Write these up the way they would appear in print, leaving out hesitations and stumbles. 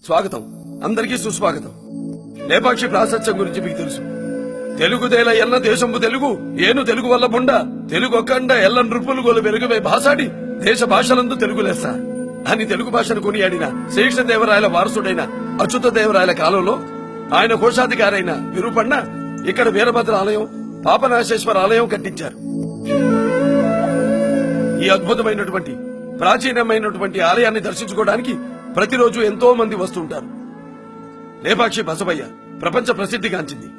స్వాగతం, అందరికీ సుస్వాగతం. లేపాక్షి ప్రాశస్త్యం గురించి మీకు తెలుసు. తెలుగుదేల ఎల్ల దేశంబు తెలుగు ఏను తెలుగు వల్ల బుండ తెలుగొక్కండ ఎల్ల నృపులు గోలు వెలుగువే భాషాడి దేశ భాషలందు తెలుగు లెస్స అని తెలుగు భాషను కొనియాడిన శ్రీకృష్ణదేవరాయల వారసుడైన అచ్యుతదేవరాయల కాలంలో ఆయన కోశాధికారైన విరూపಣ್ణ ఇక్కడ వీరభద్ర ఆలయం, పాపనాశేశ్వర ఆలయం కట్టించారు. ఈ అద్భుతమైనటువంటి ప్రాచీనమైనటువంటి ఆలయాన్ని దర్శించుకోవడానికి ప్రతిరోజు ఎంతో మంది వస్తుంటారు. లేపాక్షి బసవయ్య ప్రపంచ ప్రసిద్ధిగాంచింది.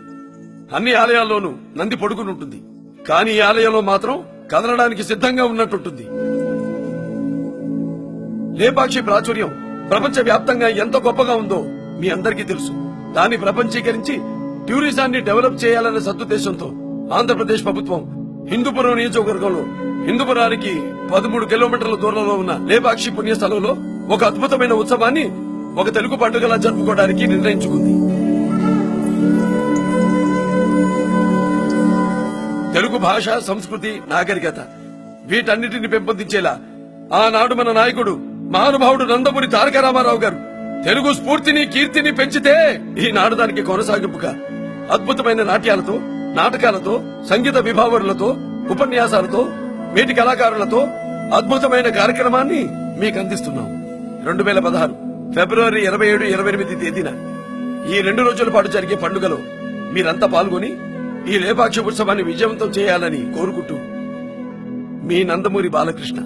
అన్ని ఆలయాల్లోనూ నంది పడుకునుంటుంది, కానీ ఈ ఆలయంలో మాత్రం కదలడానికి సిద్ధంగా ఉన్నట్టుంటుంది. లేపాక్షి ప్రాచుర్యం ప్రపంచ వ్యాప్తంగా ఎంత గొప్పగా ఉందో మీ అందరికీ తెలుసు. దాన్ని ప్రపంచీకరించి టూరిజాన్ని డెవలప్ చేయాలనే సదుద్దేశంతో ఆంధ్రప్రదేశ్ ప్రభుత్వం హిందూపురం నియోజకవర్గంలో హిందూపురానికి 13 కిలోమీటర్ల దూరంలో ఉన్న లేపాక్షి పుణ్యస్థలంలో ఒక అద్భుతమైన ఉత్సవాన్ని ఒక తెలుగు పండుగలా జరుపుకోవడానికి నిర్ణయించుకుంది. తెలుగు భాష, సంస్కృతి, నాగరికత వీటన్నిటిని పెంపొందించేలా ఆనాడు మన నాయకుడు మహానుభావుడు నందమూరి తారక రామారావు గారు తెలుగు స్ఫూర్తిని, కీర్తిని పెంచితే ఈనాడు దానికి కొనసాగింపుగా అద్భుతమైన నాట్యాలతో, నాటకాలతో, సంగీత విభావరులతో, ఉపన్యాసాలతో, మేటి కళాకారులతో అద్భుతమైన కార్యక్రమాన్ని మీకు అందిస్తున్నాం. 2016 ఫిబ్రవరి 27, 28 తేదీన ఈ 2 రోజుల పాటు జరిగే పండుగలో మీరంతా పాల్గొని ఈ లేపాక్షి ఉత్సవాన్ని విజయవంతం చేయాలని కోరుకుంటూ మీ నందమూరి బాలకృష్ణ.